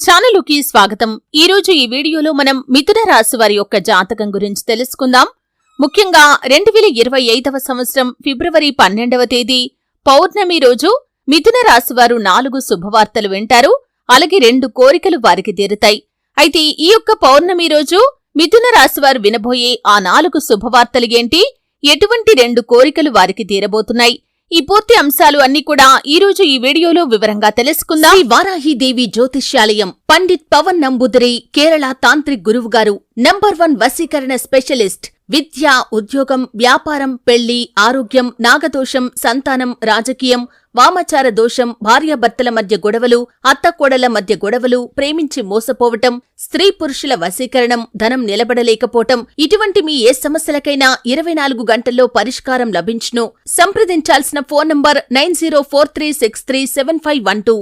ఛానలుకి స్వాగతం. ఈరోజు ఈ వీడియోలో మనం మిథున రాశి వారి యొక్క జాతకం గురించి తెలుసుకుందాం. ముఖ్యంగా 2025వ సంవత్సరం ఫిబ్రవరి 12వ తేదీ పౌర్ణమి రోజు మిథున రాశి వారు 4 శుభవార్తలు వింటారు. అలాగే 2 కోరికలు వారికి తీరుతాయి. అయితే ఈ యొక్క పౌర్ణమి రోజు మిథున రాశి వారు వినబోయే ఆ 4 శుభవార్తలు ఏంటి, ఎటువంటి 2 కోరికలు వారికి తీరబోతున్నాయి, ఈ పూర్తి అంశాలు అన్ని కూడా ఈ రోజు ఈ వీడియోలో వివరంగా తెలుసుకుందాం. శ్రీ వారాహిదేవి జ్యోతిష్యాలయం పండిత్ పవన్ నంబూదరి కేరళ తాంత్రిక్ గురువు గారు నంబర్ 1 వశీకరణ స్పెషలిస్ట్. విద్య, ఉద్యోగం, వ్యాపారం, పెళ్లి, ఆరోగ్యం, నాగదోషం, సంతానం, రాజకీయం, వామాచార దోషం, భార్యాభర్తల మధ్య గొడవలు, అత్తకోడల మధ్య గొడవలు, ప్రేమించి మోసపోవటం, స్త్రీ పురుషుల వశీకరణం, ధనం నిలబడలేకపోవటం, ఇటువంటి మీ ఏ సమస్యలకైనా 24 గంటల్లో పరిష్కారం లభించును. సంప్రదించాల్సిన ఫోన్ నంబర్ 9043637512.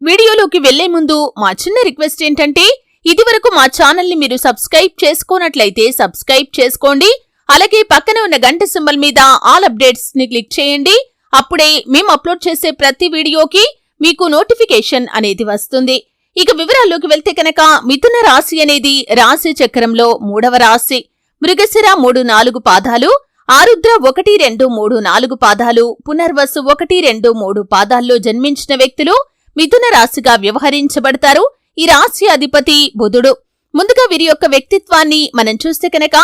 వీడియోలోకి వెళ్లే ముందు మా చిన్న రిక్వెస్ట్ ఏంటంటే, ఇదివరకు మా ఛానల్ని మీరు సబ్స్క్రైబ్ చేసుకోనట్లయితే సబ్స్క్రైబ్ చేసుకోండి. అలాగే పక్కనే ఉన్న గంట సింబల్ మీద ఆల్ అప్డేట్స్ ని క్లిక్ చేయండి. అప్పుడే మేము అప్లోడ్ చేసే ప్రతి వీడియోకి మీకు నోటిఫికేషన్ అనేది వస్తుంది. ఇక వివరాల్లోకి వెళ్తే కనుక మిథున రాశి అనేది రాశి చక్రంలో 3వ రాశి. మృగశిర 3-4 పాదాలు, ఆరుద్ర 1-2-3-4 పాదాలు, పునర్వసు 1-2-3 పాదాల్లో జన్మించిన వ్యక్తులు మిథున రాశిగా వ్యవహరించబడతారు. ఈ రాశి అధిపతి బుధుడు. ముందుగా వీరి యొక్క వ్యక్తిత్వాన్ని మనం చూస్తే కనుక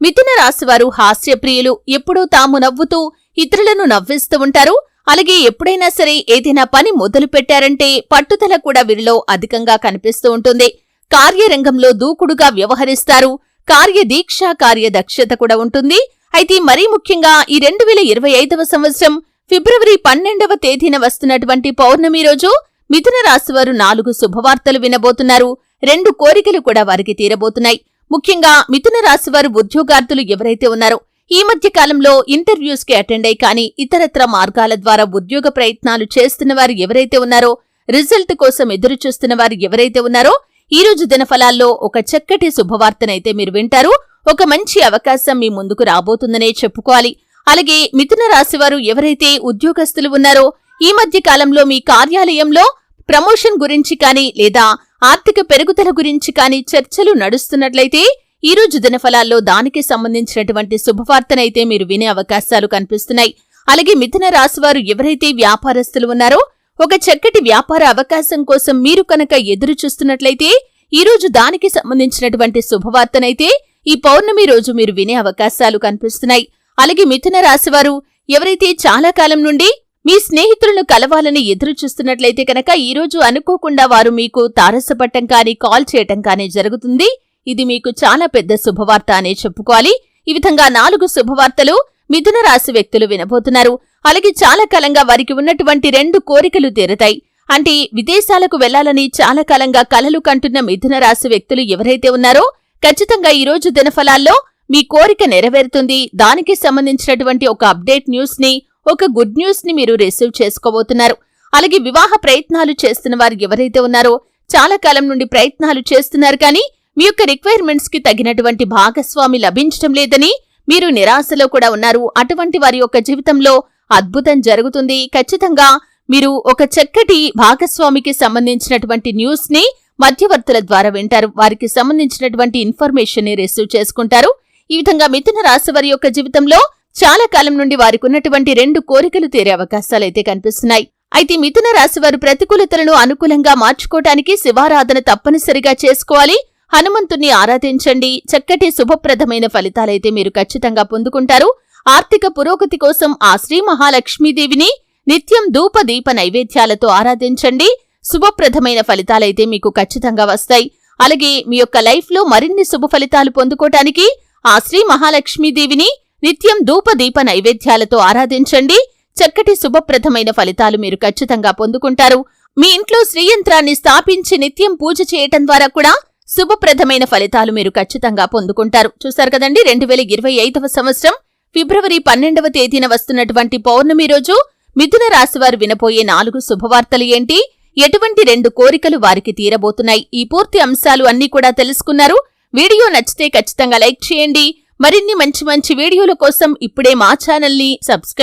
మిథున రాశి వారు హాస్యప్రియులు. ఎప్పుడూ తాము నవ్వుతూ ఇతరులను నవ్విస్తూ ఉంటారు. అలాగే ఎప్పుడైనా సరే ఏదైనా పని మొదలు పెట్టారంటే పట్టుదల కూడా వీరిలో అధికంగా కనిపిస్తూ ఉంటుంది. కార్యరంగంలో దూకుడుగా వ్యవహరిస్తారు. కార్యదీక్ష, కార్యదక్షత కూడా ఉంటుంది. అయితే మరీ ముఖ్యంగా ఈ 2025వ సంవత్సరం ఫిబ్రవరి 12వ తేదీన వస్తున్నటువంటి పౌర్ణమి రోజు మిథున రాశివారు 4 శుభవార్తలు వినబోతున్నారు. 2 కోరికలు కూడా వారికి తీరబోతున్నాయి. ముఖ్యంగా మిథున రాశివారు ఉద్యోగార్థులు ఎవరైతే ఉన్నారో, ఈ మధ్య కాలంలో ఇంటర్వ్యూస్ కి అటెండ్ అయి కానీ ఇతరత్ర మార్గాల ద్వారా ఉద్యోగ ప్రయత్నాలు చేస్తున్న వారు ఎవరైతే ఉన్నారో, రిజల్ట్ కోసం ఎదురు చూస్తున్న వారు ఎవరైతే ఉన్నారో, ఈ రోజు దినఫలాల్లో ఒక చక్కటి శుభవార్తనైతే మీరు వింటారు. ఒక మంచి అవకాశం మీ ముందుకు రాబోతుందనే చెప్పుకోవాలి. అలాగే మిథున రాశివారు ఎవరైతే ఉద్యోగస్తులు ఉన్నారో, ఈ మధ్య కాలంలో మీ కార్యాలయంలో ప్రమోషన్ గురించి కానీ లేదా ఆర్థిక పెరుగుదల గురించి కానీ చర్చలు నడుస్తున్నట్లయితే ఈ రోజు దినఫలాల్లో దానికి సంబంధించినటువంటి శుభవార్తనైతే మీరు వినే అవకాశాలు కనిపిస్తున్నాయి. అలాగే మిథున రాశివారు ఎవరైతే వ్యాపారస్తులు ఉన్నారో, ఒక చక్కటి వ్యాపార అవకాశం కోసం మీరు కనుక ఎదురు చూస్తున్నట్లయితే ఈ రోజు దానికి సంబంధించినటువంటి శుభవార్తనైతే ఈ పౌర్ణమి రోజు మీరు వినే అవకాశాలు కనిపిస్తున్నాయి. అలాగే మిథున రాశివారు ఎవరైతే చాలా కాలం నుండి మీ స్నేహితులను కలవాలని ఎదురు చూస్తున్నట్లయితే కనుక ఈ రోజు అనుకోకుండా వారు మీకు తారసపట్టం కానీ కాల్ చేయటం కానీ జరుగుతుంది. ఇది మీకు చాలా పెద్ద శుభవార్త అనే చెప్పుకోవాలి. ఈ విధంగా 4 శుభవార్తలు మిథున రాశి వ్యక్తులు వినబోతున్నారు. అలాగే చాలా కాలంగా వారికి ఉన్నటువంటి 2 కోరికలు తీరతాయి. అంటే విదేశాలకు వెళ్లాలని చాలా కాలంగా కలలు కంటున్న మిథున రాశి వ్యక్తులు ఎవరైతే ఉన్నారో, ఖచ్చితంగా ఈ రోజు దినఫలాల్లో మీ కోరిక నెరవేరుతుంది. దానికి సంబంధించినటువంటి ఒక అప్డేట్ న్యూస్ ని, ఒక గుడ్ న్యూస్ ని మీరు రిసీవ్ చేసుకోబోతున్నారు. అలాగే వివాహ ప్రయత్నాలు చేస్తున్న వారు ఎవరైతే ఉన్నారో, చాలా కాలం నుండి ప్రయత్నాలు చేస్తున్నారు కానీ మీ యొక్క రిక్వైర్మెంట్స్ కి తగినటువంటి భాగస్వామి లభించడం లేదని మీరు నిరాశలో కూడా ఉన్నారు. అటువంటి వారి యొక్క జీవితంలో అద్భుతం జరుగుతుంది. ఖచ్చితంగా మీరు ఒక చక్కటి భాగస్వామికి సంబంధించినటువంటి న్యూస్ ని మధ్యవర్తుల ద్వారా వింటారు. వారికి సంబంధించినటువంటి ఇన్ఫర్మేషన్ ని రిసీవ్ చేసుకుంటారు. ఈ విధంగా మిథున రాశి వారి యొక్క జీవితంలో చాలా కాలం నుండి వారికి ఉన్నటువంటి 2 కోరికలు తీరే అవకాశాలైతే కనిపిస్తున్నాయి. అయితే మిథున రాశి వారు ప్రతికూలతలను అనుకూలంగా మార్చుకోవటానికి శివారాధన తప్పనిసరిగా చేసుకోవాలి. హనుమంతుణ్ణి ఆరాధించండి. చక్కటి శుభప్రదమైన ఫలితాలైతే మీరు ఖచ్చితంగా పొందుకుంటారు. ఆర్థిక పురోగతి కోసం ఆ శ్రీ మహాలక్ష్మీదేవిని నిత్యం ధూప దీప నైవేద్యాలతో ఆరాధించండి. శుభప్రదమైన ఫలితాలైతే మీకు ఖచ్చితంగా వస్తాయి. అలాగే మీ యొక్క లైఫ్ లో మరిన్ని శుభ ఫలితాలు పొందుకోవటానికి ఆ శ్రీ మహాలక్ష్మీదేవిని నిత్యం ధూప దీప నైవేద్యాలతో ఆరాధించండి. చక్కటి శుభప్రదమైన ఫలితాలు మీరు ఖచ్చితంగా పొందుకుంటారు. మీ ఇంట్లో శ్రీయంత్రాన్ని స్థాపించి నిత్యం పూజ చేయటం ద్వారా కూడా శుభప్రదమైన ఫలితాలు మీరు ఖచ్చితంగా పొందుకుంటారు. చూశారు కదండి, 2025వ సంవత్సరం ఫిబ్రవరి 12వ తేదీన వస్తున్నటువంటి పౌర్ణమి రోజు మిథున రాశివారు వినపోయే 4 శుభవార్తలు ఏంటి, ఎటువంటి 2 కోరికలు వారికి తీరబోతున్నాయి, ఈ పూర్తి అంశాలు అన్నీ కూడా తెలుసుకున్నారు. వీడియో నచ్చితే ఖచ్చితంగా లైక్ చేయండి. మరిన్ని మంచి వీడియోల కోసం ఇప్పుడే మా ఛానల్ని సబ్స్క్రైబ్